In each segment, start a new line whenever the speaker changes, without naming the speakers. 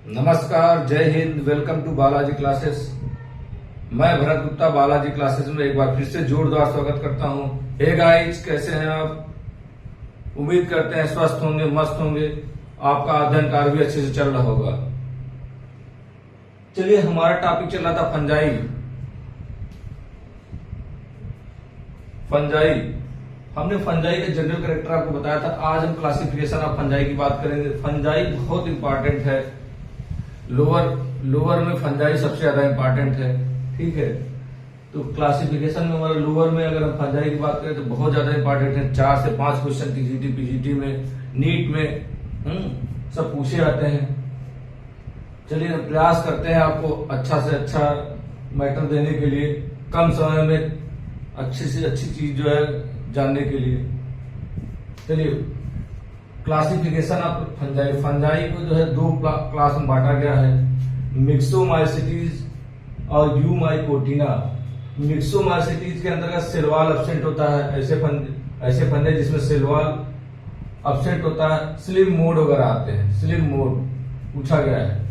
नमस्कार, Jai Hind, welcome to Balaji classes. मैं Bharat Gupta Balaji classes में एक बार फिर से जोरदार स्वागत करता हूं। हे गाइस, कैसे हैं आप? उम्मीद करते हैं स्वस्थ होंगे, मस्त होंगे, आपका अध्ययन कार्य भी अच्छे से चल रहा होगा। चलिए, हमारा टॉपिक चल रहा था फंजाई। हमने फंजाई का जनरल कैरेक्टर आपको बताया था। आज हम क्लासिफिकेशन ऑफ फंजाई की बात करेंगे। फंजाई बहुत इंपॉर्टेंट है। लोअर में फंजाई सबसे ज्यादा इंपॉर्टेंट है, ठीक है। तो क्लासिफिकेशन में हमारा लोअर में अगर हम फंजाई की बात करें तो बहुत ज्यादा इंपॉर्टेंट है। 4 से 5 क्वेश्चन टीजीटी पीजीटी में, नीट में सब पूछे आते हैं। चलिए, प्रयास करते हैं आपको अच्छा से अच्छा मैटर देने के लिए, कम समय में अच्छी से अच्छी चीज जो है जानने के लिए। चलिए, क्लासिफिकेशन ऑफ फंजाई को जो है 2 क्लास में बांटा गया है, मिक्सोमाइसिटीज और यूमाइकोटिना। मिक्सोमाइसिटीज के अंतर्गत सेल वॉल एब्सेंट होता है। ऐसे फंजे जिसमें सेल वॉल एब्सेंट होता है, स्लिम मोड वगैरह आते हैं। स्लिम मोड पूछा गया है,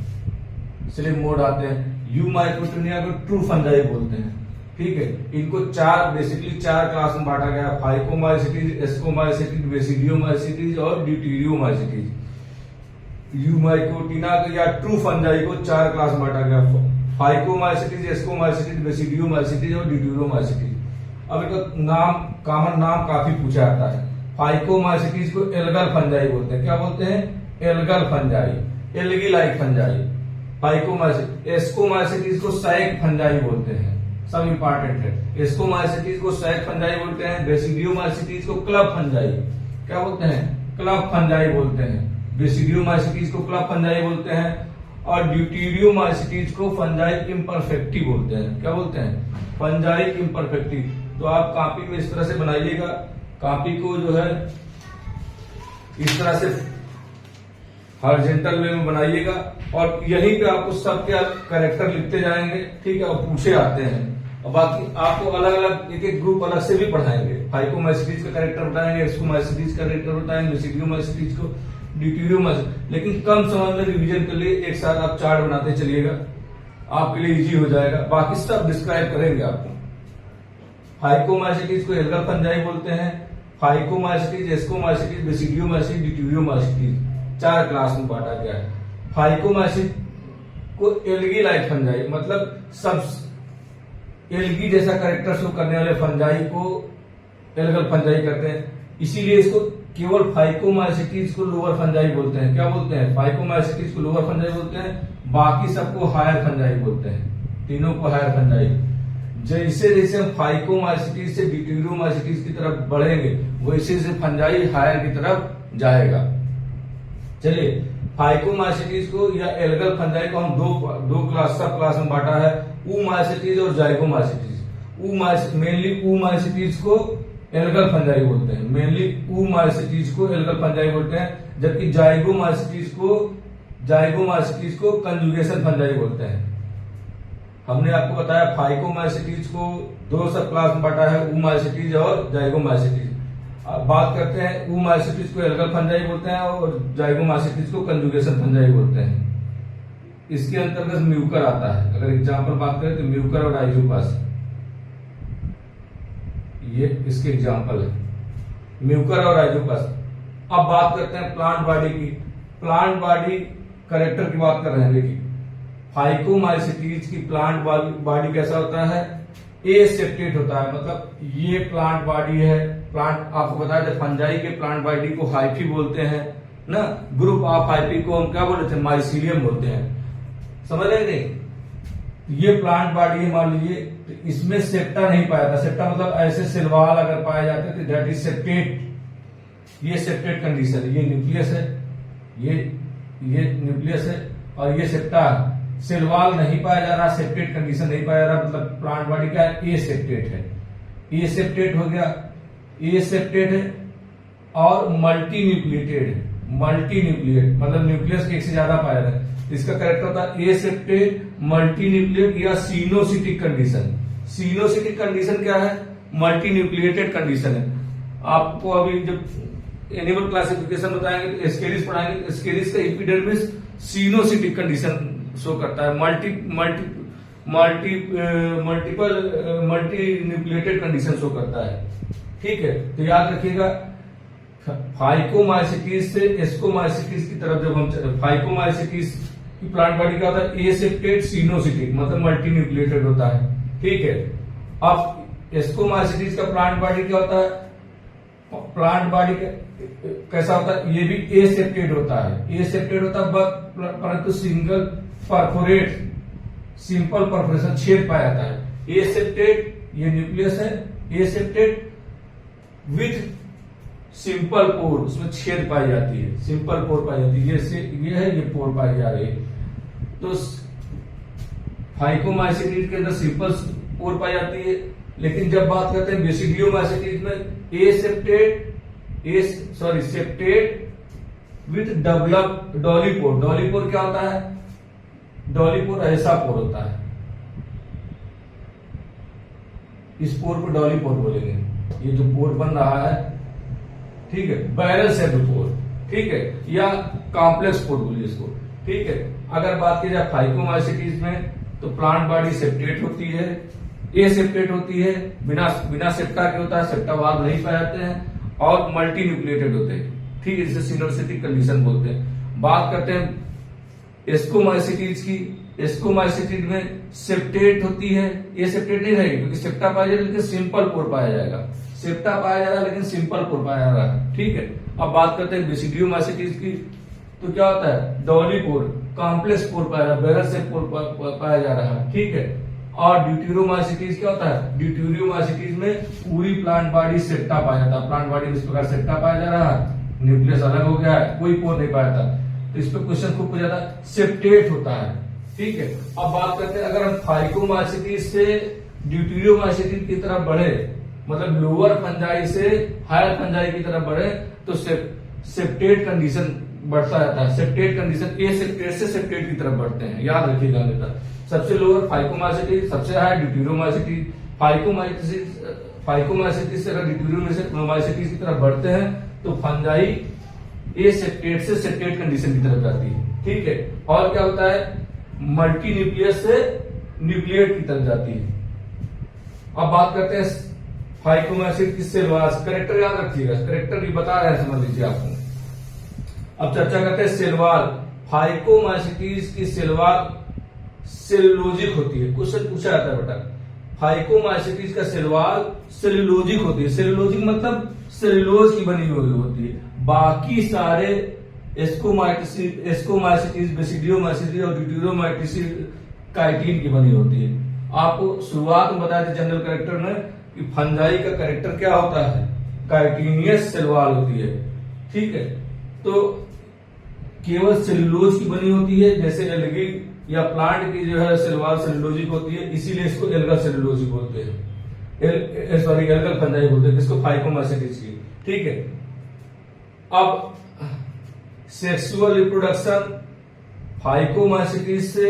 स्लिम मोड आते हैं। यूमाइकोटिना को ट्रू फंजाई बोलते हैं, ठीक है। इनको बेसिकली 4 क्लास में बांटा गया है, फाइकोमाइसिटीज, एस्कोमाइसिटीज, बेसिडियोमाइसिटीज और ड्यूटेरियोमाइसिटीज। यूमाइकोटिना या ट्रू फंजाई को 4 क्लास में बांटा गया, फाइकोमाइसिटीज, एस्कोमाइसिटीज, बेसिडियोमाइसिटीज और ड्यूटेरियोमाइसिटीज। अब इनका कॉमन नाम काफी पूछा जाता है। फाइकोमाइसिटीज को एल्गल फंजाई बोलते हैं। क्या बोलते हैं? Algal fungi, algae like fungi. Phycomycetes, ascomycetes को सैक फंजाई बोलते हैं। सब इंपॉर्टेंट है। एस्कोमाइसिटीज को सैक फंजाई बोलते हैं। बेसिडियोमाइसिटीज को क्लब फंजाई क्या बोलते हैं? क्लब फंजाई बोलते हैं। बेसिडियोमाइसिटीज को क्लब फंजाई बोलते हैं और ड्यूटेरियोमाइसिटीज को फंजाई इम्परफेक्टी बोलते हैं। क्या बोलते हैं? Fungi imperfecti. तो आप कॉपी में इस तरह से बनाइएगा, कॉपी को जो है इस तरह से हॉरिजॉन्टल वे में बनाइएगा और यहीं पे आपको सबके कैरेक्टर लिखते जाएंगे, ठीक है। और पूछे आते हैं और बाकी आपको अलग अलग एक ग्रुप अलग से भी पढ़ाएंगे। फाइकोमाइसिटीज का कैरेक्टर बताएंगे, एस्कोमाइसिटीज का कैरेक्टर बताएंगे, बेसिडियोमाइसिटीज को, ड्यूटेरियोमाइसिटीज। लेकिन कम समय में रिवीजन के लिए एक साथ आप चार्ट बनाते चलिएगा, आपके लिए इजी हो जाएगा। बाकी सब डिस्क्राइब करेंगे आपको। फाइकोमाइसिटीज को एल्गल फंजाई बोलते हैं। फाइकोमाइसिटीज, एस्कोमाइसिटीज, बेसिडियोमाइसिटीज, ड्यूटेरियोमाइसिटीज 4 क्लास में बांटा गया है। फाइकोमाइसिट को एल्गी लाइक फंजाई, मतलब सब एल्गी जैसा कैरेक्टर शो करने वाले फंजाई को एल्गल फंजाई करते हैं। इसीलिए इसको केवल फाइकोमाइसिटीज को लोअर फंजाई बोलते हैं। क्या बोलते हैं? फाइकोमाइसिटीज को लोअर फंजाई बोलते हैं, बाकी सबको हायर फंजाई बोलते हैं। तीनों को हायर फंजाई। जैसे जैसे हम फाइकोमाइसिटीज से ड्यूटेरियोमाइसिटीज की तरफ बढ़ेंगे, वैसे वैसे फंजाई हायर की तरफ जाएगा। चलिए, फाइकोमाइसिटीज को या एल्गल फंजाई को हम दो सब क्लास में बांटा है, ऊमाइसिटीज और जाइगोमाइसिटीज। मेनली ऊमाइसिटीज को एल्गल फंजाई बोलते हैं, मेनली ऊमाइसिटीज को एल्गल फंजाई बोलते हैं, जबकि जाइगोमाइसिटीज को कंजुगेशन फंजाई बोलते हैं। हमने आपको बताया फाइकोमाइसिटीज को 2 सब क्लास में बांटा है, ऊमाइसिटीज और जाइगोमाइसिटीज। बात करते हैं, ऊमाइसिटीज को एल्गल फंजाई बोलते हैं और जाइगोमाइसिटीज को कंजुगेशन फंजाई बोलते हैं। इसके अंतर्गत म्यूकर आता है। अगर एग्जांपल बात करें तो म्यूकर और राइजोपस, ये इसके एग्जांपल है, म्यूकर और राइजोपस। अब बात करते हैं प्लांट बॉडी की। प्लांट बॉडी कैरेक्टर की बात कर रहे हैं। देखिए, फाइकोमाइसिटीज की प्लांट बॉडी कैसा होता है? एसेप्टेट होता है, मतलब ये प्लांट बॉडी है। प्लांट आपको बताया था, फंजाई के प्लांट बॉडी को हाइफी बोलते हैं ना। ग्रुप ऑफ हाइफी को हम क्या बोलते हैं? माइसीलियम बोलते हैं। समझ रहे? ये प्लांट बॉडी है, मान लीजिए, तो इसमें सेप्टा नहीं पाया था। सेप्टा मतलब ऐसे सेलवाल अगर पाए जाते तो दैट इज सेप्टेट। ये सेप्टेट कंडीशन है। ये न्यूक्लियस है, ये न्यूक्लियस है और ये सेप्टा। सेलवाल नहीं पाया जा रहा, सेप्टेट कंडीशन नहीं पाया जा रहा, मतलब प्लांट बॉडी क्या है? ए सेप्टेट है। ए सेप्टेट हो गया, ए सेप्टेट है और मल्टी न्यूक्लिएटेड है। मल्टी न्यूक्लिएट मतलब न्यूक्लियस के एक से ज्यादा पाया है। इसका कैरेक्टर होता है ए सेप्टेट, मल्टी न्यूक्लिएट या सीनोसिटिक कंडीशन। सीनोसिटिक कंडीशन क्या है? मल्टी न्यूक्लिएटेड कंडीशन है। आपको अभी जब एनिमल क्लासिफिकेशन बताएंगे तो एस्केरिस पढ़ाएंगे। एस्केरिस का एपिडर्मिस सिनोसिटिक कंडीशन शो करता है, मल्टी न्यूक्लिएटेड कंडीशन शो करता है। ठीक है, तो याद रखिएगा फाइकोमाइसिटीज से एस्कोमाइसिटीज की तरफ जब हम फाइकोमाइसिटीज की प्लांट बॉडी क्या होता है, एसेप्टेड सिनोसिटिक मतलब मल्टी न्यूक्लिएटेड होता है। ठीक है, अब एस्कोमाइसिटीज का प्लांट बॉडी क्या होता है, प्लांट बॉडी कैसा होता है, ये भी एसेप्टेड होता है। एसेप्टेड होता है परंतु सिंगल परफोरेट सिंपल परफोरेशन छेद पाया जाता है। एसेप्टेड ये न्यूक्लियस है, एसेप्टेड विथ सिंपल पोर, उसमें छेद पाई जाती है, सिंपल पोर पाई जाती है। ये है, ये पोर पाई जा रही है। तो फाइकोमाइसिटीज के अंदर सिंपल पोर पाई जाती है, लेकिन जब बात करते हैं बेसिडियोमाइसिटीज में सेप्टेड विथ डेवलप डॉलीपोर। डॉलीपोर क्या होता है, डॉलीपोर ऐसा पोर होता है, इस पोर को डॉलीपोर बोलेंगे। ये जो पोर बन रहा है, ठीक है, बैरल शेप्ड पोर, ठीक है, या कॉम्प्लेक्स पोर बोलिए इसको। ठीक है, अगर बात की जाए फाइकोमाइसिटीज में तो प्लांट बॉडी सेप्टेट होती है, एसेप्टेट होती है, बिना सेप्टा के होता है, सेप्टा वाल्व नहीं पाए जाते हैं और मल्टी न्यूक्लिएटेड होते हैं। ठीक है, जिसे सिनोसिटिक कंडीशन बोलते हैं। बात करते हैं एस्कोमाइसिटीज की। एस्कोमाइसिटीज में सेप्टेट होती है, ये सेप्टेट नहीं रहेगी क्योंकि सेप्टा पाया जाएगा लेकिन सिंपल पोर पाया जाएगा। सेप्टा पाया जा रहा है लेकिन सिंपल पोर पाया जा रहा है। ठीक है, अब बात करते हैं बेसिडियोमाइसिटीज की, तो क्या होता है, डॉलीपोर कॉम्प्लेक्स पोर पाया जा रहा है, बैरल शेप पोर पाया जा रहा है। ठीक है, और ड्यूटेरियोमाइसिटीज क्या होता है, ड्यूटेरियोमाइसिटीज में पूरी प्लांट बॉडी सेप्टा पाया जाता है। प्लांट बॉडी में इस प्रकार सेप्टा पाया जा रहा है, न्यूक्लियस अलग हो गया है, कोई पोर नहीं पाया था। तो इस पर क्वेश्चन खूब पूछा था, सेप्टेट होता है। ठीक है, अब बात करते हैं अगर हम फाइकोमाइसिटीज से ड्यूटेरियोमाइसिटीज की तरफ बढ़े, मतलब लोअर फंजाई से हायर फंजाई की तरफ बढ़े, तो सेप्टेट कंडीशन बढ़ता जाता है। सेप्टेट कंडीशन एसेप्टेट से सेप्टेट की तरफ बढ़ते हैं, याद रखिएगा हमेशा। सबसे लोअर फाइकोमाइसिटीज, सबसे हाई ड्यूटेरियोमाइसिटीज। फाइकोमाइसिटीज से अगर ड्यूटेरियोमाइसिटीज की तरफ बढ़ते हैं तो फंजाई एसेप्टेट से सेप्टेट कंडीशन की तरफ जाती है। ठीक है, और क्या होता है, मल्टी न्यूक्लियस से न्यूक्लिएट की तरफ जाती है। अब बात करते हैं फाइकोमाइसिट की सेलवास। करेक्टर याद रखिएगा, करेक्टर भी बता रहे हैं, समझ लीजिए आपको। अब चर्चा करते हैं सेलवाल। फाइकोमाइसिटीज की सेलवाल सेलुलोजिक होती है। क्वेश्चन पूछा जाता है बेटा, फाइकोमाइसिटीज का सेलवाल सेलुलोजिक होती है। सेलुलोजिक मतलब सेलुलोज की बनी हुई होती है। बाकी सारे एस्कोमाइसिटीज, बेसिडियोमाइसिटीज और ड्यूटेरियोमाइसिटीज काइटिन की बनी होती है। आपको शुरुआत में बताया था जनरल करेक्टर में कि फंजाई का करेक्टर क्या होता है, काइटिनियस सेलवाल होती है। ठीक है, तो केवल सेलुलोज की बनी होती है, जैसे एल्गी या प्लांट की जो है सेलवाल सेलुलोजिक होती है, इसीलिए इसको एल्गल सेलुलोजिक बोलते हैं, एल्गल फंजाई बोलते हैं इसको, फाइकोमाइसिटीज की। ठीक है, अब सेक्सुअल रिप्रोडक्शन फाइकोमाइसिटीज से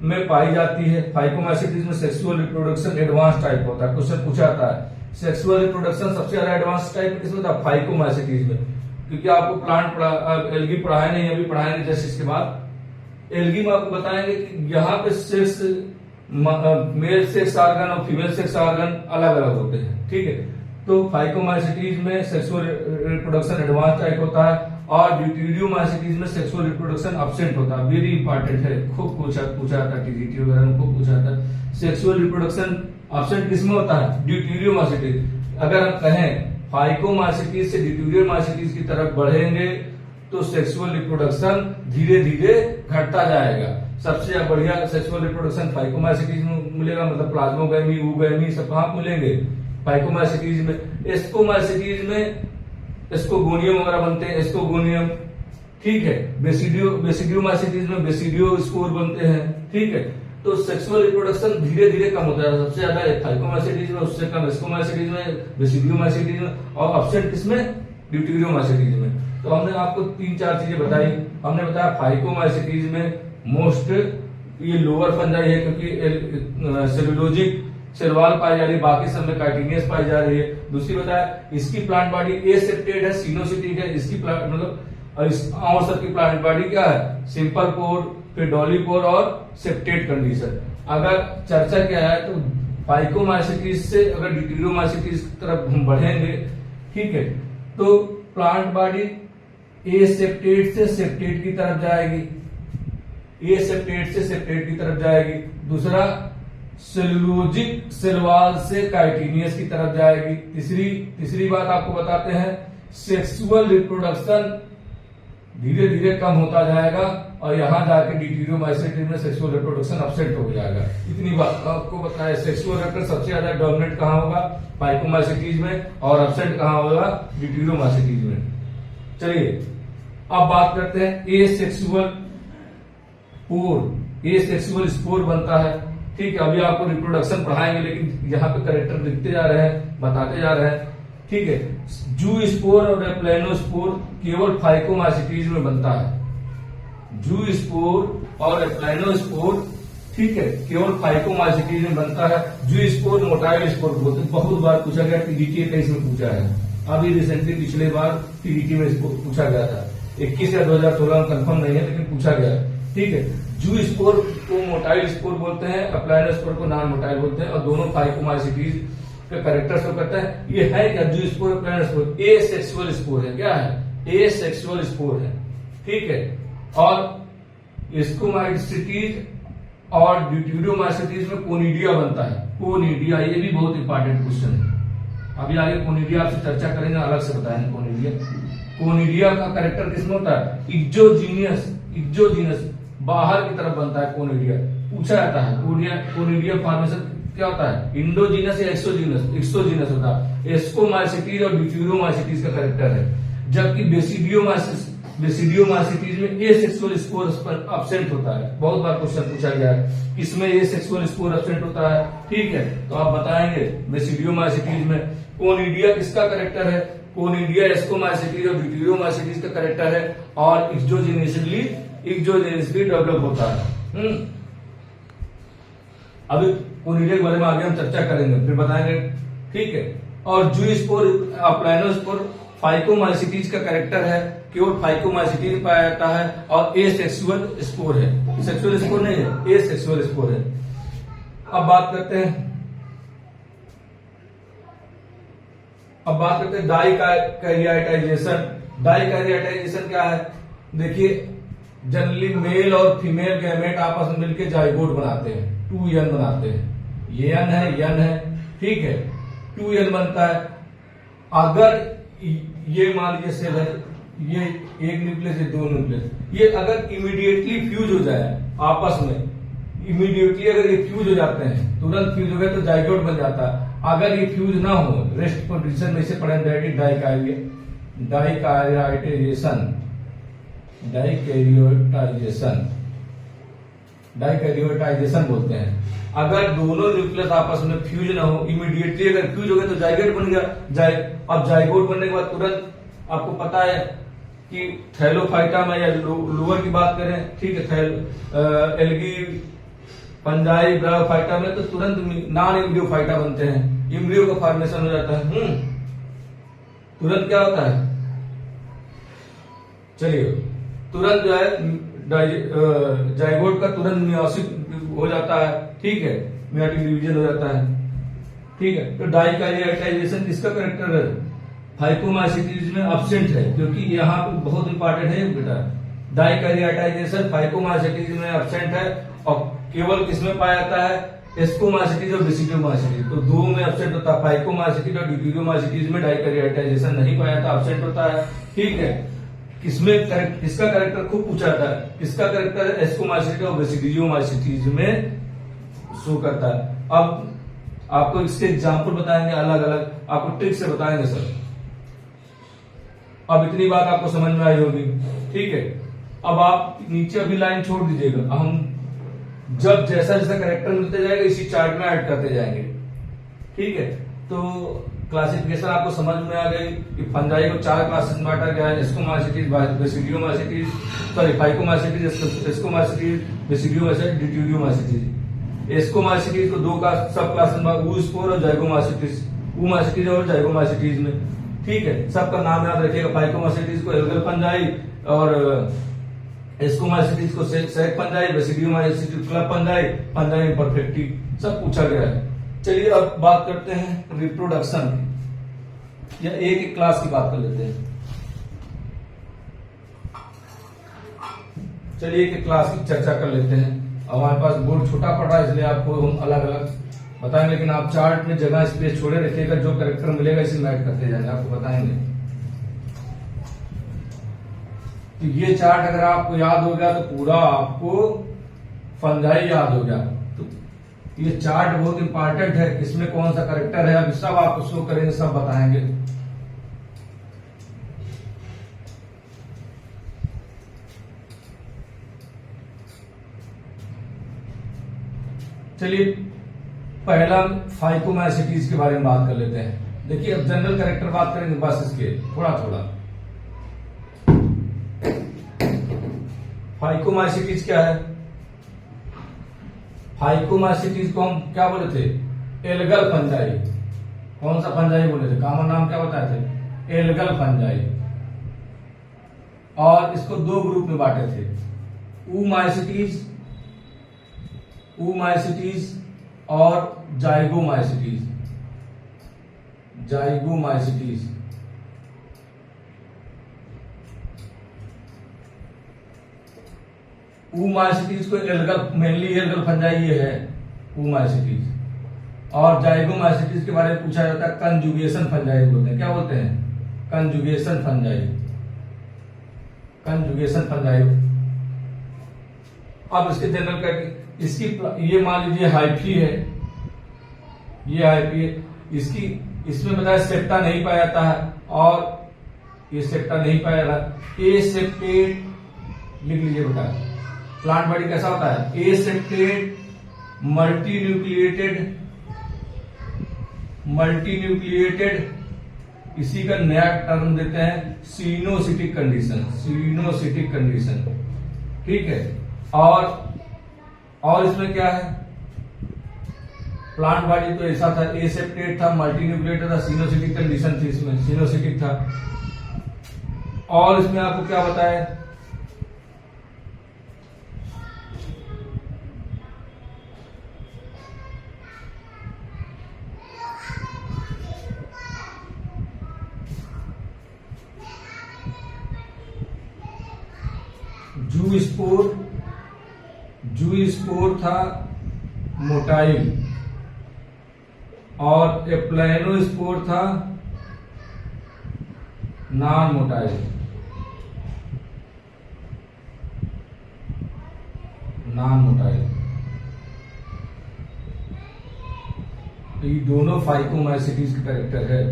में पाई जाती है। फाइकोमाइसिटीज में सेक्सुअल रिप्रोडक्शन एडवांस टाइप होता है। क्वेश्चन पूछा जाता है सेक्सुअल रिप्रोडक्शन सबसे ज्यादा एडवांस टाइप किसमें होता है, फाइकोमाइसिटीज में। क्योंकि आपको प्लांट एल्गी पढ़ाए नहीं, अभी पढ़ाएंगे जैसे इसके बाद एल्गी में आपको बताएंगे कि यहाँ पे सेक्स, मेल सेक्स ऑर्गन और फीमेल सेक्स ऑर्गन अलग अलग होते हैं। ठीक है, तो फाइकोमाइसिटीज में सेक्सुअल रिप्रोडक्शन एडवांस टाइप होता है और ड्यूटेरियोमाइसिटीज में सेक्सुअल रिप्रोडक्शन एब्सेंट होता है। वेरी इंपॉर्टेंट है, खूब पूछा जाता है, टीजीटी वगैरह में खूब पूछा जाता है। सेक्सुअल रिप्रोडक्शन एब्सेंट किसमें होता है, ड्यूटेरियोमाइसिटीज। अगर हम कहें फाइकोमाइसिटीज से ड्यूटेरियोमाइसिटीज की तरफ बढ़ेंगे तो सेक्सुअल रिप्रोडक्शन धीरे धीरे घटता जाएगा। सबसे बढ़िया सेक्सुअल रिप्रोडक्शन फाइकोमाइसिटीज में मिलेगा, मतलब प्लाज्मोगैमी, ऊगैमी सब कहां मिलेंगे, फाइकोमाइसिटीज में। एस्कोमाइसिटीज में एस्कोगोनियम वगैरह बनते हैं, एस्कोगोनियम। ठीक है, बेसिडियोमाइसिटीज में बेसिडियो स्पोर बनते हैं। ठीक है, तो सेक्सुअल रिप्रोडक्शन धीरे धीरे कम होता है, सबसे ज्यादा फाइकोमाइसिटीज में, उससे कम एस्कोमाइसिटीज में, बेसिडियोमाइसिटीज में, और एब्सेंट किसमें, ड्यूटेरियोमाइसिटीज में। तो हमने आपको 3-4 चीजें बताई। हमने बताया फाइकोमाइसिटीज में मोस्ट ये लोअर फंजाई है क्योंकि सेलवाल पाई जा रही है, बाकी सब में काइटिनियस पाई जा रही है। दूसरी बताया इसकी प्लांट बॉडी एसेप्टेड है, सिनोसिटिक है, इसकी प्लांट मतलब और सबकी प्लांट बॉडी क्या है, सिंपल पोर, फिर डॉलीपोर और सेप्टेड कंडीशन। अगर चर्चा क्या है तो फाइकोमाइसिटीज से अगर ड्यूटेरोमाइसिटीज की तरफ हम बढ़ेंगे, ठीक है, तो प्लांट बॉडी एसेप्टेड से सेप्टेड की तरफ जाएगी, एसेप्टेड से सेप्टेड की तरफ जाएगी। दूसरा सेलुलोजिक सेलवाल से काइटिनियस की तरफ जाएगी। तीसरी बात आपको बताते हैं, सेक्सुअल रिप्रोडक्शन धीरे धीरे कम होता जाएगा और यहां जाके ड्यूटेरोमाइसिटीज में सेक्सुअल रिप्रोडक्शन अपसेट हो जाएगा। इतनी बात आपको बताया। सेक्सुअल रिप्रोडक्शन सबसे ज्यादा डोमिनेट कहां होगा, फाइकोमाइसिटीज में, और अपसेट कहां होगा, ड्यूटेरोमाइसिटीज में। चलिए अब बात करते हैं एसेक्सुअल पोर। एसेक्सुअल स्पोर बनता है, ठीक है। अभी आपको रिप्रोडक्शन पढ़ाएंगे लेकिन यहाँ पे करेक्टर लिखते जा रहे हैं, बताते जा रहे हैं, ठीक है। जू स्पोर और एप्लाइनोस्पोर केवल फाइकोमाइसिटीज में बनता है। जू स्पोर और एप्लाइनोस्पोर, ठीक है, केवल फाइकोमाइसिटीज में बनता है। जू स्पोर मोटाइल स्पोर बोलते हैं, बहुत बार पूछा गया, टीडीटी 21 में पूछा है। अभी रिसेंटली पिछले बार टीडीटी में इसको पूछा गया था, 21 या 2016 में कंफर्म नहीं है लेकिन पूछा गया, ठीक है। जू स्पोर को मोटाइल स्पोर बोलते हैं, एप्लाइनोस्पोर को नॉन मोटाइल बोलते हैं, और दोनों फाइकोमाइसिटीज का कैरेक्टर शो करता है। ये है क्या, जू स्पोर एप्लाइनोस्पोर एसेक्सुअल स्पोर है, क्या है, एसेक्सुअल स्पोर है, ठीक है। और स्कोमाइसिटीज और ड्यूटेरोमाइसिटीज में कोनिडिया बनता है। कोनिडिया, ये भी बहुत इंपॉर्टेंट क्वेश्चन है। अभी आगे कोनिडिया आपसे चर्चा करेंगे, अलग से बताएंगे कोनिडिया। कोनिडिया का कैरेक्टर किसमें होता है, इक्जोजीनियस, इक्जोजीनस बाहर की तरफ बनता है कोनिडिया। पूछा जाता है कोनिडिया फॉर्मेशन क्या होता है, इंडोजीनस या एक्सोजीनस, एक्सोजीनस होता है। एस्कोमाइसिटीज और ड्यूटेरोमाइसिटीज का कैरेक्टर है, जबकि बेसिडियोमाइसिटीज में एसेक्सुअल स्पोर एब्सेंट होता है। बहुत बार क्वेश्चन पूछा गया है, इसमें एसेक्सुअल स्पोर एब्सेंट होता है, ठीक है। तो आप बताएंगे बेसिडियोमाइसिटीज में। कोनिडिया किसका कैरेक्टर है, कोनिडिया एस्कोमाइसिटीज और ड्यूटेरोमाइसिटीज का कैरेक्टर है, और एक्सोजेनिसली डेवलप होता है। अभी कोनिडिया के बारे में आगे हम चर्चा करेंगे, फिर बताएंगे, ठीक है। और जू स्पोर एप्लाइनोस्पोर फाइकोमाइसिटीज का कैरेक्टर है, केवल फाइकोमाइसिटीज पाया जाता है, और एसेक्सुअल स्पोर है, सेक्सुअल स्पोर नहीं है, एसेक्सुअल स्पोर है। अब बात करते हैं डाइकैरियोटाइजेशन। डाइकैरियोटाइजेशन क्या है, देखिए जनरली मेल और फीमेल गैमेट आपस में मिलकर जाइगोट बनाते हैं, 2n बनाते हैं। ये n है, ठीक है, 2n बनता है। अगर ये मान लीजिए सेल है, ये एक न्यूक्लियस, ये दो न्यूक्लियस, ये अगर इमीडिएटली फ्यूज हो जाए आपस में, इमीडिएटली अगर ये फ्यूज हो जाते हैं, तुरंत फ्यूज हो गए तो जाइगोट बन जाता है। अगर ये फ्यूज ना हो, रेस्ट पोजीशन में इसे पढ़ेंगे डाइकैरियोटाइजेशन बोलते हैं। अगर दोनों न्यूक्लियस आपस में फ्यूज ना हो, इमीडिएटली अगर फ्यूज हो गए तो जाइगोट बन गया। अब जाइगोट बनने के बाद तुरंत आपको पता है कि थैलोफाइटा में या लोअर की बात करें, ठीक है, एल्गी पंजाई ब्रायोफाइटा में तो तुरंत नॉन एम्ब्रियोफाइटा बनते हैं, एम्ब्रियो का फॉर्मेशन हो जाता है। तुरंत क्या होता है, चलिए तुरंत जो है जाइगोट का तुरंत मियोसिस हो जाता है, ठीक है, मियोटिक डिवीजन हो जाता है, ठीक है। तो डाइकैरियोटाइजेशन किसका कैरेक्टर है, फाइकोमाइसिटीज में एब्सेंट है, क्योंकि यहाँ पे बहुत इंपॉर्टेंट है बेटा। डाइकैरियोटाइजेशन फाइकोमाइसिटीज में एब्सेंट है, और केवल किसमें पाया जाता है, एस्कोमाइसिटीज और बेसिडियोमाइसिटीज। तो दो में एब्सेंट होता है, फाइकोमाइसिटीज और ड्यूटेरोमाइसिटीज में डाइकैरियोटाइजेशन नहीं पाया जाता, एब्सेंट होता है, ठीक है। किसका कैरेक्टर खूब पूछा जाता है, किसका कैरेक्टर एस्कोमाइसिटीज और बेसिडियोमाइसिटीज में शो करता है। अब आपको इसके एग्जाम्पल बताएंगे, अलग अलग आपको ट्रिक से बताएंगे सर। अब इतनी बात आपको समझ में आई होगी, ठीक है। अब आप नीचे अभी लाइन छोड़ दीजिएगा, हम जब जैसा जैसा कैरेक्टर मिलते जाएगा इसी चार्ट में ऐड करते जाएंगे, ठीक है। तो क्लासिफिकेशन आपको समझ में आ गई कि फंजाई को 4 क्लासेस में बांटा गया है, ascomycetes, basidiomycetes, sorry phycomycetes, ascomycetes, basidiomycetes, deuteromycetes, ascomycetes को दो का सब क्लास में ऊ स्पोर और जाइगोमाइसिटीज, ऊमाइसिटीज और जाइगोमाइसिटीज में, ठीक है। सबका नाम याद रखिएगा। फाइकोमाइसिटीज को एल्गल फंजाई और एस्कोमाइसिटीज को sac fungi, Basidiomycetes club fungi, fungi imperfecti, सब पूछा गया है। चलिए अब बात करते हैं रिप्रोडक्शन की, या एक एक क्लास की बात कर लेते हैं। चलिए एक एक क्लास की चर्चा कर लेते हैं। हमारे पास बोर्ड छोटा पड़ रहा है इसलिए आपको हम अलग अलग बताएंगे, लेकिन आप चार्ट में जगह स्पेस छोड़े रखिएगा, जो कैरेक्टर मिलेगा इसे मैच करते जाएंगे, आपको बताएंगे। तो ये चार्ट अगर आपको याद हो गया तो पूरा आपको फंजाई याद हो गया। तो ये चार्ट बहुत इंपॉर्टेंट है, किसमें कौन सा कैरेक्टर है, अभी सब आपको शो करेंगे, सब बताएंगे। चलिए पहला फाइकोमाइसिटीज के बारे में बात कर लेते हैं। देखिए अब जनरल कैरेक्टर बात करेंगे बस इसके थोड़ा थोड़ा। फाइकोमाइसिटीज क्या है? फाइकोमाइसिटीज को हम क्या बोले थे? Algal fungi. कौन सा फंजाई बोले थे? कॉमन नाम क्या बताए थे? Algal fungi. और इसको दो ग्रुप में बांटे थे, ऊमाइसिटीज और जाइगोमाइसिटीज। ऊमाइसिटीज को एल्गल, मेनली एल्गल फंजाई ये है ऊमाइसिटीज। और जाइगोमाइसिटीज के बारे में पूछा जाता है, कंजुगेशन फंजाई बोलते हैं। क्या बोलते हैं? Conjugation fungi. अब इसके जनरल का इसकी, ये मान लीजिए हाइफी है, ये हाइफी है, इसकी इसमें बताया सेप्टा नहीं पाया जाता है, और ये सेप्टा नहीं पाया जाता। एसेप्टेट लिख लीजिए बेटा। प्लांट बॉडी कैसा होता है? एसेप्टेट मल्टीन्यूक्लिएटेड, इसी का नया टर्म देते हैं सिनोसिटिक कंडीशन, ठीक है। और इसमें क्या है? प्लांट बॉडी तो ऐसा था, एसेप्टेट था, मल्टीन्यूक्लिएटेड था, सिनोसिटिक कंडीशन थी, इसमें सिनोसिटिक था। और इसमें आपको क्या बताया? जू स्पोर था मोटाइल, और एप्लाइनो स्पोर था नॉन मोटाइल। तो ये दोनों फाइकोमाइसिटीज के कैरेक्टर है,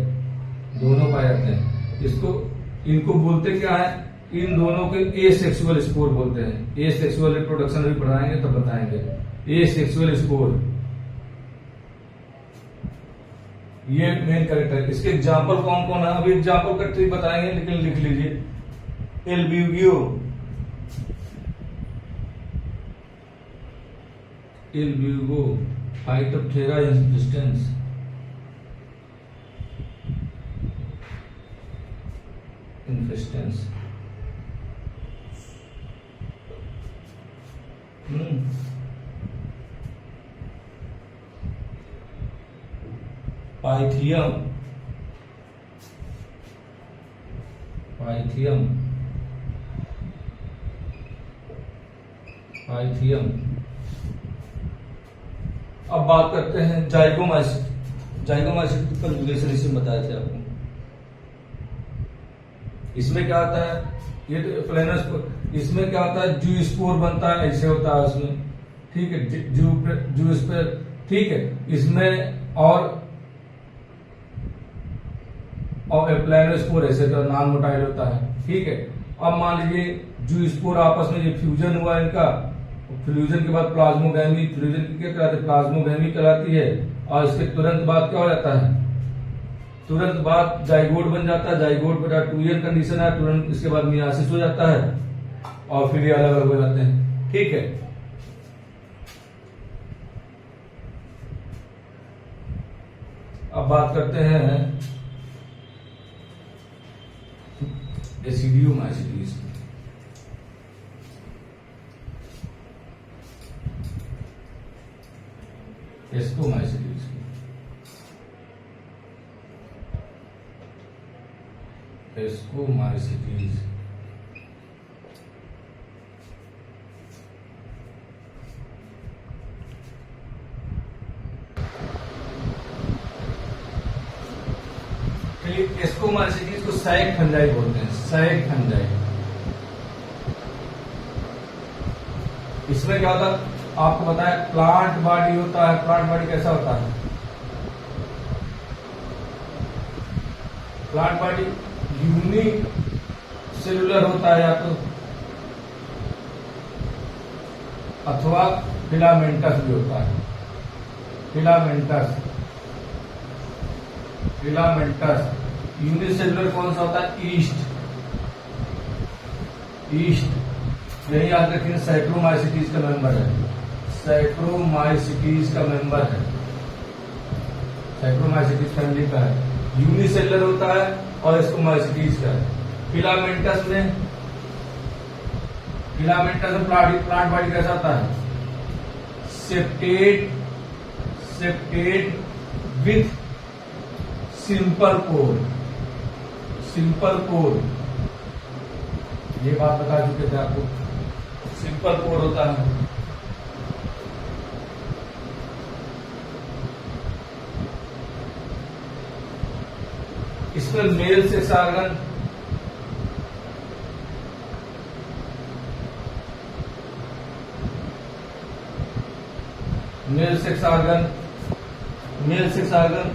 दोनों पाए जाते हैं। इनको बोलते क्या है? इन दोनों के एसेक्सुअल स्पोर बोलते हैं। एसेक्सुअल रिप्रोडक्शन भी पढ़ाएंगे तब बताएंगे। एसेक्सुअल स्पोर, ये मेन कैरेक्टर है। इसके एग्जाम्पल कौन कौन है? अभी एग्जाम्पल करते बताएंगे, लेकिन लिख लीजिए। Albugo Phytophthora infestans, Pythium. अब बात करते हैं जाइगोमाइसिटी कंजुगेशन, इसमें बताए थे आपको। इसमें क्या होता है? ये तो फ्लेनस, इसमें क्या होता है? जू स्पोर बनता है, ऐसे होता है उसमें, ठीक है। जू स्पोर, ठीक है। इसमें और एप्लाइनो स्पोर ऐसे तो नॉन मोटाइल होता है, ठीक है। अब मान लीजिए जू स्पोर आपस में जो फ्यूजन हुआ इनका, फ्यूजन के बाद प्लाज्मोगैमी, फ्यूजन क्या कहलाते हैं? प्लाज्मोगैमी कहलाती है। और इसके तुरंत बाद क्या हो जाता है? तुरंत बाद जाइगोट बन जाता है। जाइगोट बेटा 2n कंडीशन है, तुरंत इसके बाद मियासिस हो जाता है, और फिर ये अलग अलग हो जाते हैं, ठीक है। अब बात करते हैं एसिडियोमाइसिटीज की। एस्कोमाइसिटीज की। एस्कोमाइसिटीज एस्कोमाइसिटीज को सैग फंजाई बोलते हैं, सैग फंजाई। इसमें क्या होता है आपको बताया, प्लांट बॉडी होता है। प्लांट बॉडी कैसा होता है? प्लांट बॉडी यूनिसेलुलर होता है या तो, अथवा फिलामेंटस भी होता है। फिलामेंटस यूनिसेलुलर कौन सा होता है? ईस्ट। यही याद रखिए, साइक्रोमाइसिटीज का मेंबर है। साइक्रोमाइसिटीज का मेंबर है, साइक्रोमाइसिटीज फैमिली का है। यूनिसेलुलर होता है और एस्कोमाइसिटीज का है। फिलामेंटस में प्लांट बॉडी कैसा होता है? Septate with simple core. ये बात बता चुके थे आपको, सिंपल कोर होता है। इसमें मेल सेक्स ऑर्गन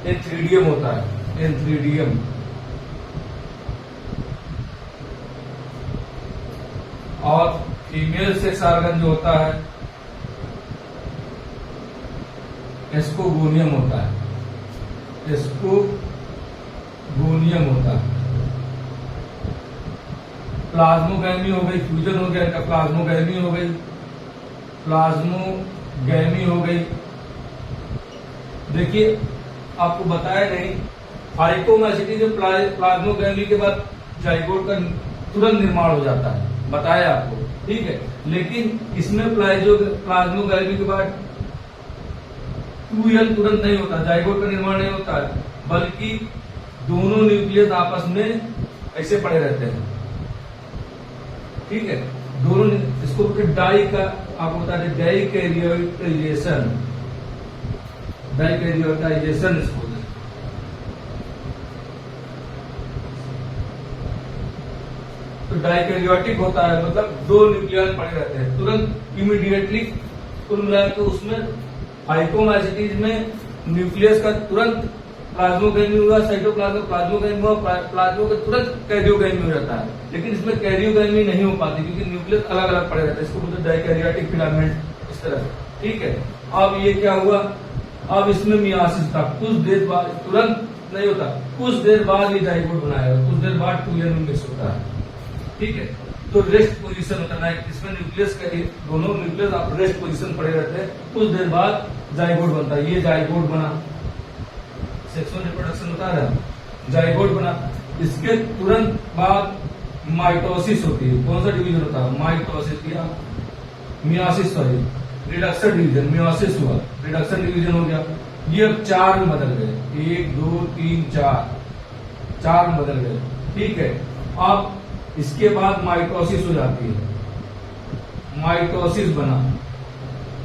एंथ्रीडियम होता है, एंथ्रीडियम। और फीमेल सेक्स ऑर्गन जो होता है एस्कोगोनियम होता है, एस्कोगोनियम होता है। प्लाज्मोगैमी हो गई, फ्यूजन हो गया इनका, प्लाज्मोगैमी हो गई। देखिए आपको बताया नहीं, फाइकोमाइसिटीज में प्लाज्मोगैमी के बाद जाइगोट का तुरंत निर्माण हो जाता है, बताया आपको, ठीक है। लेकिन इसमें प्लाज्मोगैमी के बाद 2L तुरंत नहीं होता, जाइगोट का निर्माण नहीं होता है, बल्कि दोनों न्यूक्लियस आपस में ऐसे पड़े रहते हैं, ठीक है। दोनों इसको डाई का आपको बता दें, डाइकैरियोटाइजेशन इसको। तो डाइकैरियोटिक होता है, मतलब दो न्यूक्लियस पड़े रहते हैं तुरंत, इमीडिएटली। कुल मिलाकर उसमें फाइकोमाइसिटीज में न्यूक्लियस का तुरंत प्लाज्मोगैमी हुआ, साइटोप्लाज्म प्लाज्मोगैमी हुआ, प्लाज्मो का तुरंत कैरियोगैमी हो जाता है। लेकिन इसमें कैरियोगैमी नहीं हो पाती क्योंकि न्यूक्लियस अलग अलग पड़े रहते हैं, इसको बोलते हैं डाइकैरियोटिक फिलामेंट, इस तरह, ठीक है। अब ये क्या हुआ, अब इसमें मियासिस था, कुछ देर बाद, तुरंत नहीं होता, कुछ देर बाद ये जाइगोट बनाएगा, कुछ देर बाद 2L में मिक्स होता है, ठीक है। तो रेस्ट पोजीशन होता है, इसमें न्यूक्लियस का दोनों न्यूक्लियस आप रेस्ट पोजीशन पड़े रहते हैं, कुछ देर बाद जाइगोट बनता है। ये जाइगोट बना, सेक्सुअल रिप्रोडक्शन बता रहा है, जाइगोट बना। इसके तुरंत बाद माइटोसिस होती है। कौन सा डिवीजन होता है? माइटोसिस या myiasis, sorry, reduction division. Myiasis हुआ, रिडक्शन डिवीजन हो गया। ये अब 4 में बदल गए, 1 2 3 4 में बदल गए, ठीक है। अब इसके बाद माइटोसिस हो जाती है, माइटोसिस बना,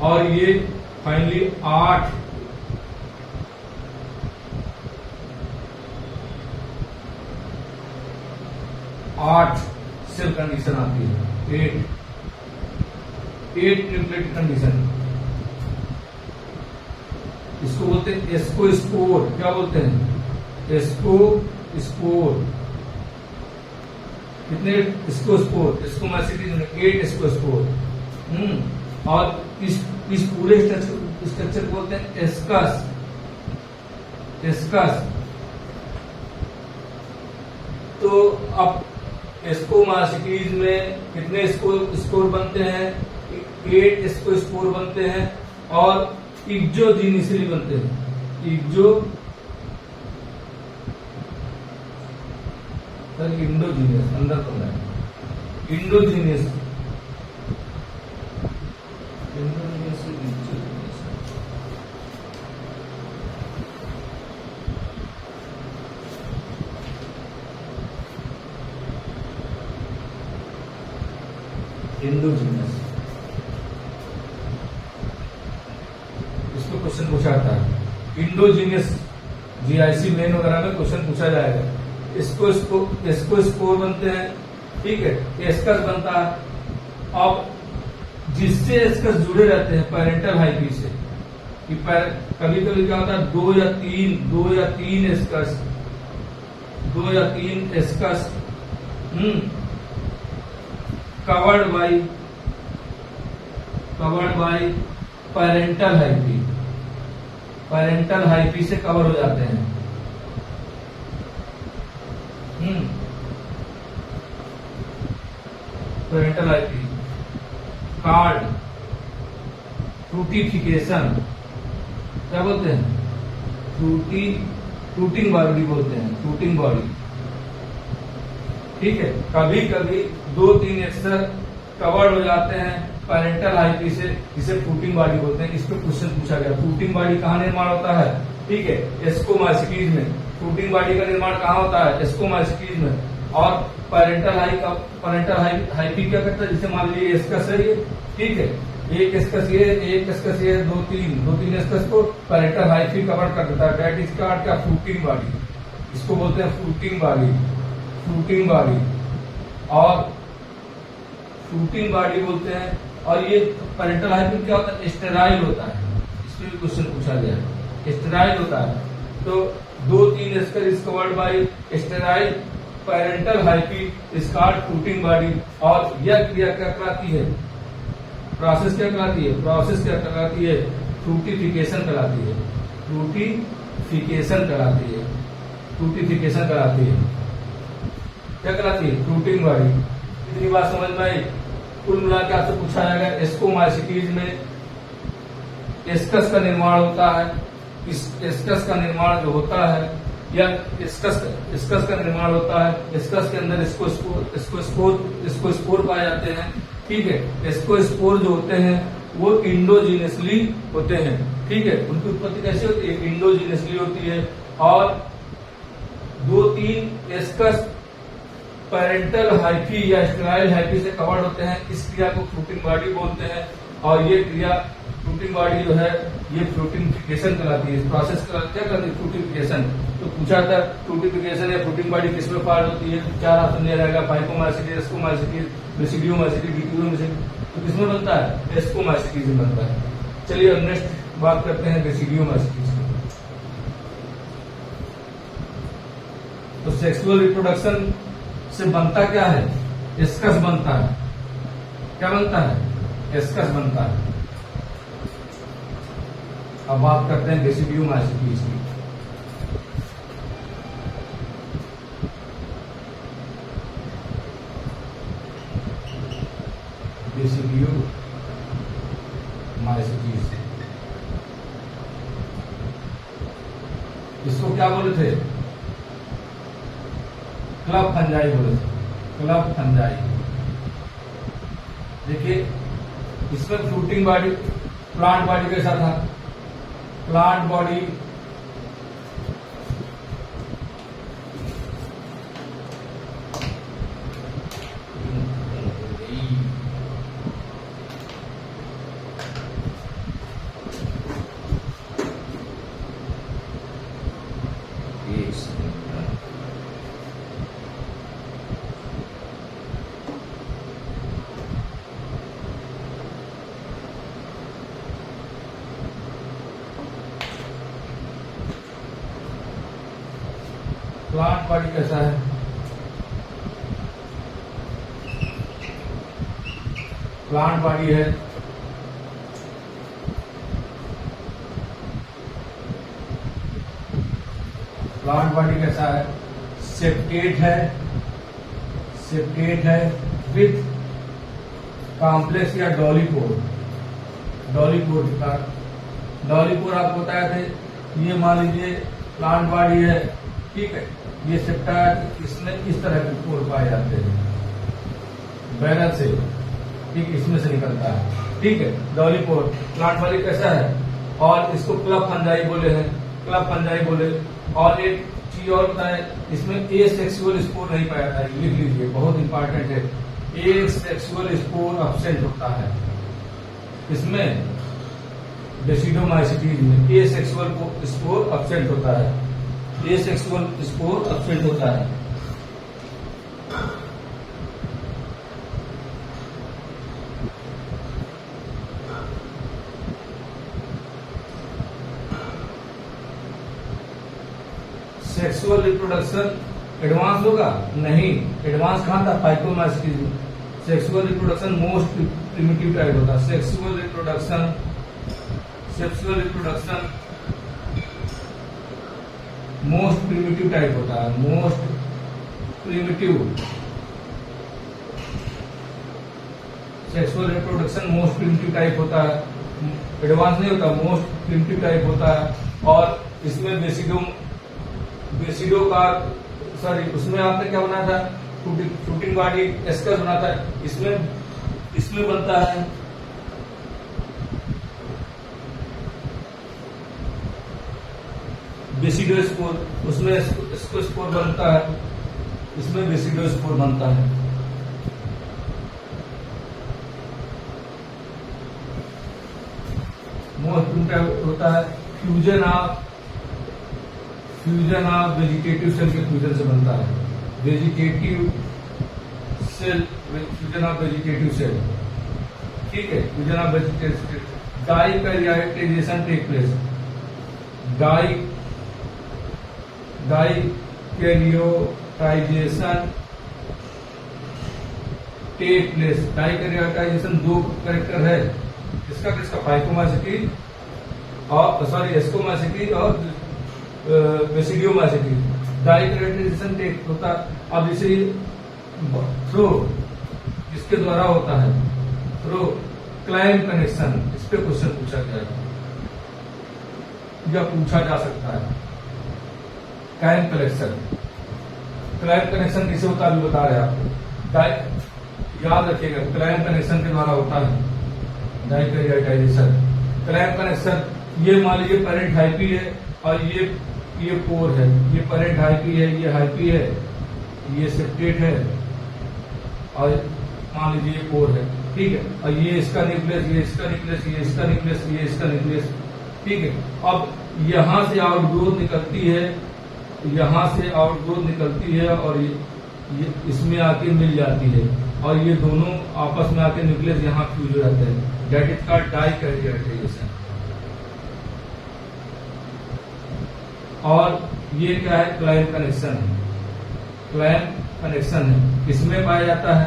और ये फाइनली 8 सेल कंडीशन आती है, 8 न्यूक्लियोटाइड कंडीशन। इसको बोलते हैं एस्कोस्पोर। क्या बोलते हैं? एस्कोस्पोर। कितने एस्कोस्पोर? एस्कोमाइसिटीज में 8 एस्कोस्पोर। और इस पूरे स्ट्रक्चर को बोलते हैं एस्कस। तो अब एस्कोमाइसिटीज में कितने स्पोर बनते हैं? 8 स्पोर बनते हैं, और इक्जोजीनियसली बनते हैं। इक्जो सर इंडोजीनियस अंदर तो है इंडोजीनियस इंडोजीनियस इसको क्वेश्चन पूछा था इंडोजीनियस जीआईसी मेन वगैरह में क्वेश्चन पूछा जाएगा। इसको स्कोर बनते हैं, ठीक है, एस्कस बनता है। अब जिससे एस्कस जुड़े रहते हैं पेरेंटल हाइपी से, कि कभी कभी क्या होता है दो या तीन ascus covered by parental hyphae से कवर हो जाते हैं। पेरेंटल हाइपी कार्ड फ्रूटिफिकेशन क्या बोलते हैं, फ्रूटिंग बॉडी बोलते हैं, फ्रूटिंग बॉडी, ठीक है। कभी कभी 2-3 एक्सर कवर्ड हो जाते हैं पेरेंटल हाइपी से, जिसे फ्रूटिंग बॉडी बोलते हैं। इस पर क्वेश्चन पूछा गया फ्रूटिंग बॉडी कहाँ निर्माण होता है, ठीक है, एस्कोमाइसिटीज में। फ्रूटिंग बॉडी का निर्माण कहाँ होता है, एस्कोमाइसिटीज में। और पेरेंटल हाइपी क्या करता है, जैसे मान लीजिए एस्कस है ये, ठीक है, एक एस्कस ये 2-3 एस्कस को पेरेंटल हाइपी कवर कर देता है। दैट इज कॉल्ड क्या, फ्रूटिंग बॉडी। इसको बोलते हैं फ्रूटिंग बॉडी और फ्रूटिंग बॉडी बोलते हैं। और ये पेरेंटल हाइपी क्या होता है, स्टेराइल होता है। इसमें भी क्वेश्चन पूछा गया, स्टेराइल होता है। तो 2-3 esker is covered by sterile parental hyphae is called fruiting body. और यह क्रिया क्या कहलाती है, प्रोसेस क्या कहलाती है, फ्रूटिफिकेशन कहलाती है। क्या कहलाती है, फ्रूटिंग बॉडी। इतनी बात समझ में आई। कुल मिला के आपसे पूछा जाएगा एस्कोमाइसिटीज में एस्कस का निर्माण होता है। इस एस्कस का निर्माण जो होता है, या एस्कस का निर्माण होता है, एस्कस के अंदर इसको स्पोर पाए जाते हैं, ठीक है। इसको स्पोर जो होते हैं वो इंडोजीनियसली होते हैं, ठीक है। उनकी उत्पत्ति कैसे होती है, इंडोजीनियसली होती है। और 2-3 एस्कस पेरेंटल हाइफी या स्टेराइल हाइफी से कवर्ड होते हैं। इस क्रिया को फ्रूटिंग बॉडी बोलते हैं। और ये क्रिया फ्रूटिंग बॉडी जो है ये फ्रूटिफिकेशन कहलाती है। प्रोसेस क्या कहलाती है, फ्रूटिफिकेशन। तो पूछा था फ्रूटिफिकेशन या फ्रूटिंग बॉडी किसमें फॉर्म होती है, 4 ऑप्शन दिया जाएगा, फाइकोमाइसिटीज, एस्कोमाइसिटीज, बेसिडियोमाइसिटीज, डिट्यूरोमाइसिटीज। तो किसमें बनता है, एस्कोमाइसिटीज में बनता है। चलिए अब नेक्स्ट बात करते हैं बेसिडियोमाइसिटीज। तो सेक्सुअल रिप्रोडक्शन से बनता क्या है, एस्कस बनता है। क्या बनता है, एस्कस बनता है। अब बात करते हैं बेसिडियोमाइसिटीज की। बेसिडियोमाइसिटीज इसको क्या बोले थे, क्लब फंजाई बोले थे, क्लब फंजाई। देखिए इसमें फ्रूटिंग बॉडी, प्लांट बॉडी कैसा था, प्लांट बॉडी प्लांट बॉडी कैसा है, प्लांट बॉडी है प्लांट बॉडी कैसा है, सेप्टेट है विथ कॉम्प्लेक्स या डॉलीपोर का। डॉलीपोर आपको बताया थे ये मान लीजिए प्लांट बॉडी है, ठीक है, ये सेप्टा, इसमें इस तरह के पोर पाए जाते हैं बैरल से, ठीक, इसमें से निकलता है, ठीक है। डॉलीपोर प्लांट बॉडी कैसा है, और इसको क्लब फंजाई बोले हैं, क्लब फंजाई बोले। और एक चीज और होता है, इसमें ए सेक्सुअल स्पोर नहीं पाया जाता है, लिख लीजिए, बहुत इंपॉर्टेंट है, ए सेक्सुअल स्पोर अब्सेंट होता है इसमें, बेसिडोमाइसिटीज में ए सेक्सुअल स्पोर अब्सेंट होता है, ए सेक्सुअल स्पोर अब्सेंट होता है। सेक्सुअल रिप्रोडक्शन एडवांस होगा नहीं, एडवांस कहां था, फाइकोमाइसिटीज में। Sexual reproduction most primitive type होता है, sexual reproduction most primitive type होता है, most primitive sexual reproduction most primitive type होता है, एडवांस नहीं होता, मोस्ट प्रिमिटिव टाइप होता है। और इसमें बेसिडो का सॉरी, उसमें आपने क्या बनाया था, फ्रूटिंग बॉडी एस्कस बना था, इसमें बनता है बेसिडोस्पोर, उसमें स्पोर बनता है, इसमें बेसिडोस्पोर बनता है। मोस्ट प्रिमिटिव होता है, फ्यूजन ऑफ वेजिटेटिव सेल के फ्यूजन से बनता है, vegetative cell, fusion of vegetative cell, ठीक है, fusion of vegetative cell. Dikaryotization take place, dikaryotization take place. Dikaryotization दो कैरेक्टर है, किसका फाइकोमाइसिटी और सॉरी एस्कोमाइसिटी और बेसिडियोमाइसिटी। डाइकैरियोटाइजेशन टेक होता, अब इसे थ्रो इसके द्वारा होता है, थ्रो क्लाइम कनेक्शन, इस पे क्वेश्चन पूछा गया है या पूछा जा सकता है। क्लाइम कनेक्शन किसे होता है अभी बता रहे हैं आपको, याद रखिएगा, क्लाइम कनेक्शन के द्वारा होता है डाइकैरियोटाइजेशन। क्लाइम कनेक्शन, ये मान लीजिए पेरेंट हाइपी है और ये पोर है, ये पेरेंट हाइपी है, ये हाइपी है, ये सेप्टेट है और मान लीजिए ये पोर है, ठीक है, और ये इसका न्यूक्लियस, ये इसका न्यूक्लियस, ये इसका न्यूक्लियस, ये इसका न्यूक्लियस, ठीक है। अब यहां से आउटग्रोथ निकलती है, यहां से आउटग्रोथ निकलती है और ये इसमें आके मिल जाती है और ये दोनों आपस में आके न्यूक्लियस यहाँ फ्यूज हो जाते हैं, दैट इज कॉल्ड डाइकैरियोटाइजेशन। और ये क्या है, क्लाइम कनेक्शन है, क्लाइम कनेक्शन है, किसमें पाया जाता है,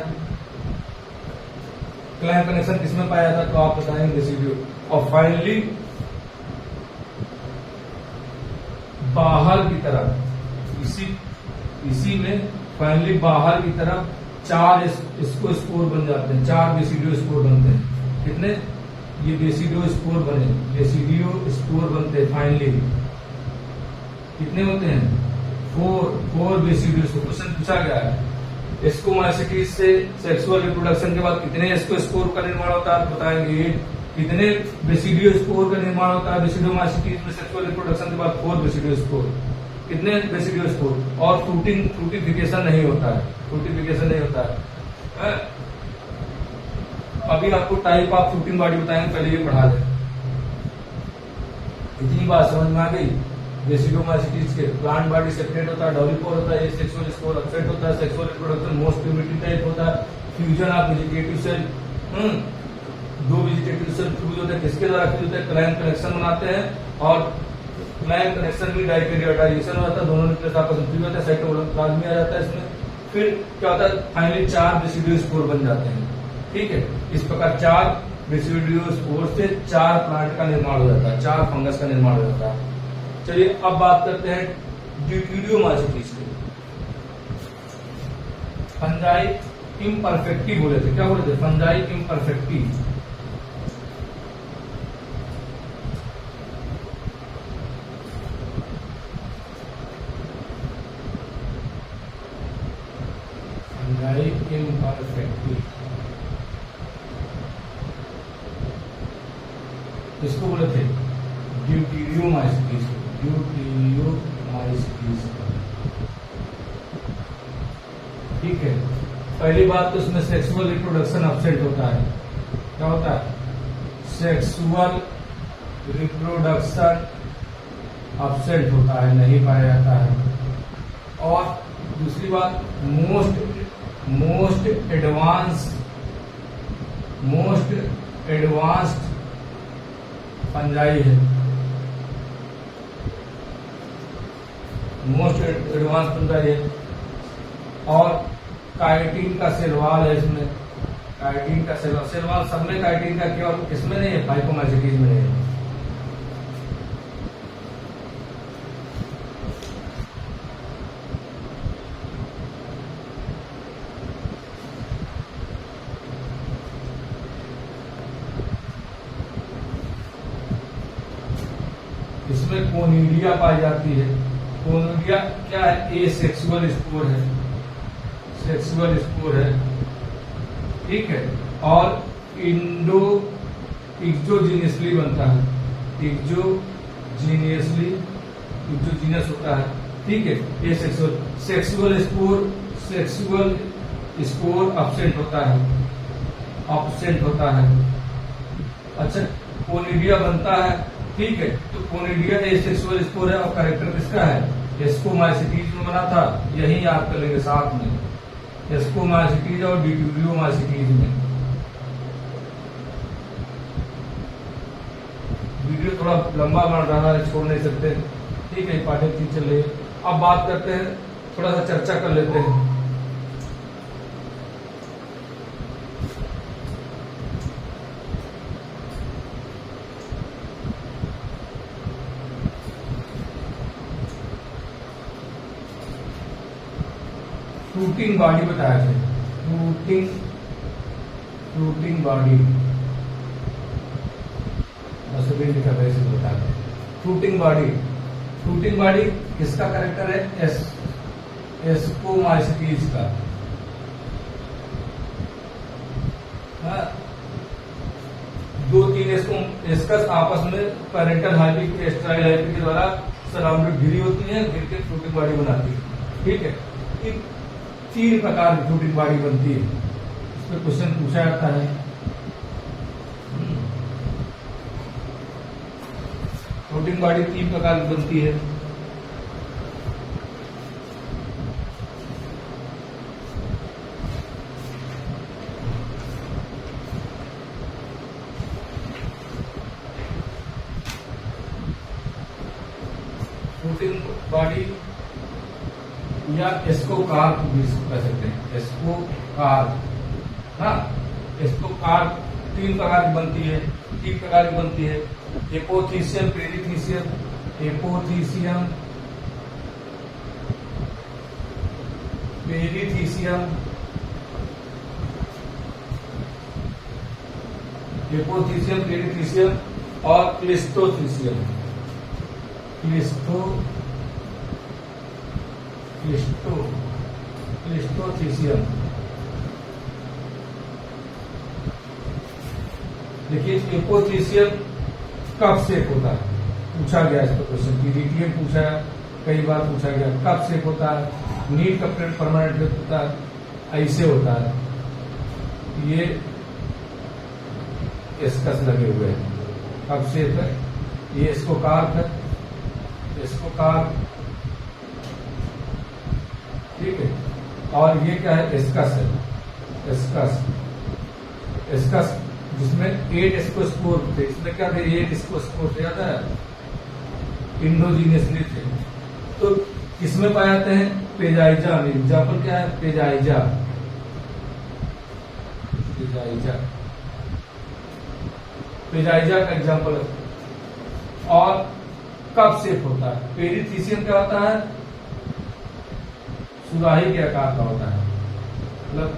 क्लाइम कनेक्शन किसमें पाया जाता है, तो आप बताएंगे रेसिड्यू। और फाइनली बाहर की तरफ, इसी में फाइनली बाहर की तरफ 4 इसको स्पोर बन जाते हैं, 4 बेसिडियो स्पोर बनते हैं। कितने, ये बेसिडियो स्पोर बने, बेसिडियो स्पोर बनते हैं फाइनली, कितने होते हैं, 4 बेसिडियो स्पोर। क्वेश्चन पूछा गया है एस्कोमाइसिटीज से सेक्सुअल रिप्रोडक्शन के बाद कितने एस्कोस्पोर का निर्माण होता है, बताएंगे। कितने बेसिडियो स्पोर का निर्माण होता है बेसिडोमाइसिटीज में सेक्सुअल रिप्रोडक्शन के बाद, 4 बेसिडियो स्पोर। कितने बेसिडियो स्पोर, और फ्रूटिफिकेशन नहीं होता है, फ्रूटिफिकेशन नहीं होता है। अभी आपको टाइप ऑफ फ्रूटिंग बॉडी बताएंगे, पहले ये पढ़ा दें। इतनी बात समझ में आ गई। बेसिडोमाइसिटीज के प्लांट बॉडी सेपरेट होता है, डॉलीपोर होता है, सेक्सुअल स्पोर अब्सेंट होता है, sexual reproduction most primitive type होता है, fusion of vegetative cell, 2 vegetative cell fuse होते हैं, किसके द्वारा फ्यूज होते हैं, क्लाइम कनेक्शन बनाते हैं और क्लाइम कनेक्शन भी डाइकैरियोटाइजेशन होता है, दोनों न्यूक्लियस आपस में फ्यूज होता है, साइटोप्लाज्म आ जाता है इसमें। फिर क्या होता है, फाइनली 4 बेसिडियो स्पोर बन जाते हैं, ठीक है। इस प्रकार 4 बेसिडियो स्पोर से 4 प्लांट का निर्माण हो जाता है, 4 फंगस का निर्माण हो जाता है। चलिए अब बात करते हैं ड्यूटीरियोमाइसिटीज की। फंजाई इम्परफेक्टी बोले थे, क्या बोले थे, फंजाई इम्परफेक्टी। फंजाई इम्परफेक्टली, इसको बोले थे ड्यूटीरियोमाइसीटीज, ड्यूटीरियोमाइसीटीज। ठीक है, पहली बात तो इसमें सेक्सुअल रिप्रोडक्शन अब्सेंट होता है। क्या होता है? सेक्सुअल रिप्रोडक्शन अब्सेंट होता है, नहीं पाया जाता है। और दूसरी बात, मोस्ट एडवांस्ड फंजाई है, मोस्ट एडवांस फंजाई है। और काइटिन का सेलवाल है इसमें, काइटिन का सेलवाल सब में काइटिन का, केवल किसमें नहीं है? फाइकोमाइसीटीज में नहीं है। इसमें कोनिडिया पाई जाती है। कोनिडिया क्या है? ए सेक्सुअल स्पोर है, सेक्सुअल स्पोर है। ठीक है, और एक्सोजीनियसली बनता है, एक्सोजीनियस होता है। ठीक है, ये सेक्सुअल स्पोर अब्सेंट होता है। अच्छा, कोनिडिया बनता है। ठीक है, तो कोनिडिया एसेक्सुअल स्पोर है और कैरेक्टर किसका है? एस्कोमाइसीटीज में बना था, यही याद कर लेंगे साथ में, एस्कोमाइसीटीज और ड्यूटीरियोमाइसीटीज में। वीडियो थोड़ा लंबा बन रहा है, छोड़ नहीं सकते। ठीक है, पाठ्य चीज चल रही है। अब बात करते हैं, थोड़ा सा चर्चा कर लेते हैं। फ्रूटिंग बॉडी बताया थे, फ्रूटिंग बॉडी लिखा था, इसे बताया था। फ्रूटिंग बॉडी किसका कैरेक्टर है? एस्कोमाइसीटीज का। दो तीन एस्कस आपस में पैरेंटल हाइब्रिड के स्टेराइल हाइब्रिड के द्वारा सराउंडेड घिरी होती है, घिर के फ्रूटिंग बॉडी बनाती है। ठीक है, 3 प्रकार की फ्रूटिंग बॉडी बनती है। इस पर क्वेश्चन पूछा जाता है। फ्रूटिंग बॉडी 3 प्रकार की बनती है। फ्रूटिंग बॉडी या एस्कोकार्प भी कह सकते हैं, एस्कोकार्प। हाँ, एस्कोकार्प 3 प्रकार की बनती है, 3 प्रकार की बनती है। एपोथीसियम, पेरिथीसियम, एपोथीसियम, पेरिथीसियम, एपोथीसियम, पेरिथीसियम और क्लिस्टोथीसियम। क्लिस्टोथीसियम। देखिए, एपोथीसियम कब शेप होता है? पूछा गया इस पर क्वेश्चन, पीडीटीएम पूछा है, कई बार पूछा गया। कब शेप होता है? नीट कपलेट परमानेंट होता है, ऐसे होता है। ये एस्कस लगे हुए हैं, कब शेप है? ये एस्कोकार्प है, एस्कोकार्प। ठीक है, और ये क्या है? एस्कस है, एस्कस जिसमें 8 एस्कोस्पोर थे। इसमें क्या थे? 8 एस्कोस्पोर थे, याद है? इंडोजीनियसली थे। तो किसमें पाए जाते हैं? पेजाइजा में। एग्जाम्पल क्या है? पेजाइजा का एग्जाम्पल है। और कब शेप होता है? पेरिथीसियम क्या होता है? सुराही के आकार का होता है, मतलब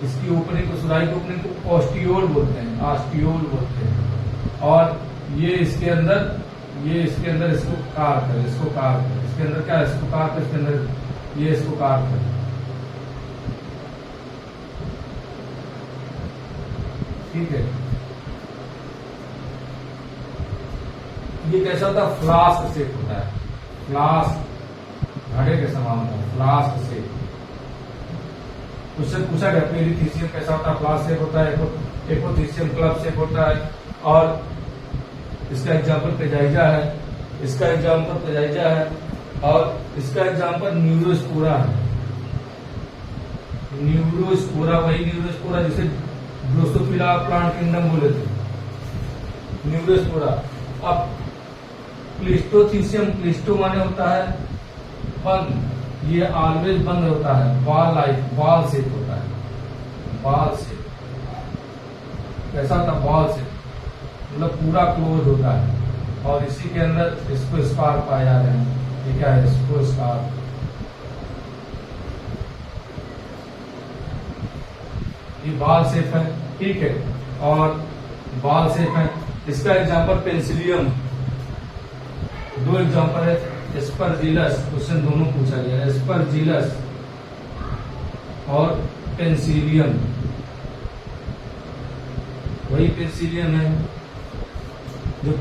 इसकी ओपनिंग को, सुराही की ओपनिंग को ऑस्टियोल बोलते हैं, ऑस्टियोल बोलते हैं। और ये इसके अंदर इसको कार्प है, इसके अंदर क्या है? इसको कार्प, इसके अंदर ये इसको कार्प है। ठीक है। ये कैसा होता है, फ्लास्क शेप होता है, फ्लास्क घड़े के समान होता है, फ्लास्क शेप। उससे पूछा गया पेरिथीसियम कैसा होता है, फ्लास्क शेप होता है, एपोथीसियम क्लब शेप होता है, और इसका एग्जाम्पल पेजाइजा है, इसका एग्जाम्पल पेजाइजा है, और इसका एग्जाम्पल न्यूरोस्पोरा है। न्यूरोस्पोरा वही न्यूरोस्पोरा जिसे ड्रोसोफिला प्लांट किंगडम बोले थे, न्यूरोस्पोरा। अब क्लिस्टोथीसियम, क्लिस्टो माने होता है बंद, ये ऑलवेज बंद होता है, बॉल लाइक, बॉल शेप होता है, बॉल शेप। कैसा होता है, बॉल शेप, मतलब पूरा क्लोज होता है, और इसी के अंदर इसको स्कार पाए जा रहे हैं। ये क्या है, इसको स्कार, ये बॉल शेप है, ठीक है, और बॉल शेप है। इसका एग्जांपल पेंसिलियम, दो एग्जांपल है, एस्परजिलस, क्वेश्चन दोनों पूछा गया, एस्परजिलस और पेंसिलियम, वही पेंसिलियम है जो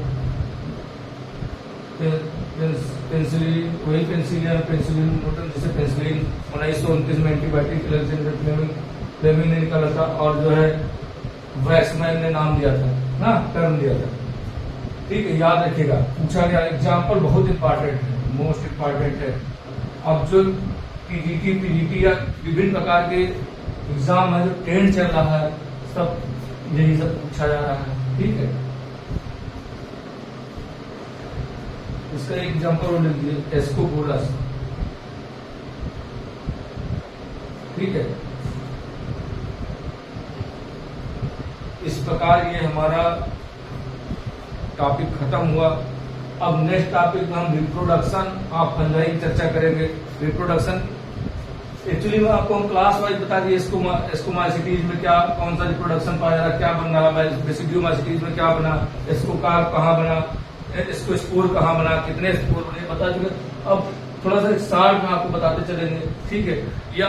पेंसिलिन, वही पेंसिलियम, पेंसिलिन मोटन, जिसे पेंसिलिन 1929 में एंटीबायोटिक एलेक्जेंडर फ्लेमिंग ने निकाला था, और जो है वैक्समैन ने नाम दिया था ना, टर्म दिया था, ठीक है, याद रखिएगा, पूछा गया। एग्जाम्पल बहुत इंपॉर्टेंट है, मोस्ट इंपॉर्टेंट है। अब जो पीजीटी या विभिन्न प्रकार के एग्जाम है जो ट्रेंड चल रहा है, सब यही सब पूछा जा रहा है, ठीक है। इसका एक एग्जाम्पल लिख दीजिए, एस्कोपोलस, ठीक है। इस प्रकार ये हमारा टॉपिक खत्म हुआ। अब नेक्स्ट टॉपिक में हम रिप्रोडक्शन ऑफ फंजाई की चर्चा करेंगे। रिप्रोडक्शन एक्चुअली में आपको हम क्लास वाइज बता दिए, एस्कोमाइसिटीज में क्या, कौन सा रिप्रोडक्शन पाया जा रहा, क्या बन रहा है, बेसिडियोमाइसिटीज में क्या बना, एस्कोकार्प कहाँ बना, एस्कोस्पोर कहाँ बना, कितने स्पोर बने, बता चुके। अब थोड़ा सा शार्ट में आपको बताते चलेंगे, ठीक है, या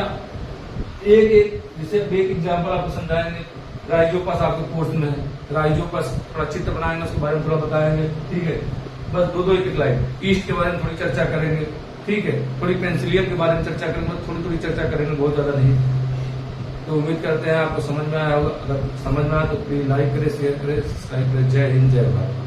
एक एक जैसे एक एग्जाम्पल आपको समझाएंगे। राइजोपस आपके कोर्स में है, राइजोपस थोड़ा चित्र बनाएंगे, उसके बारे में थोड़ा बताएंगे, ठीक है। बस दो एक लाइन, ईस्ट के बारे में थोड़ी चर्चा करेंगे, ठीक है, थोड़ी पेंसिलियम के बारे में चर्चा करेंगे, थोड़ी चर्चा करेंगे, बहुत ज्यादा नहीं। तो उम्मीद करते हैं आपको समझ में आया होगा। अगर समझ में आया तो प्लीज लाइक करें, शेयर करें, सब्सक्राइब करें। जय हिंद, जय भारत।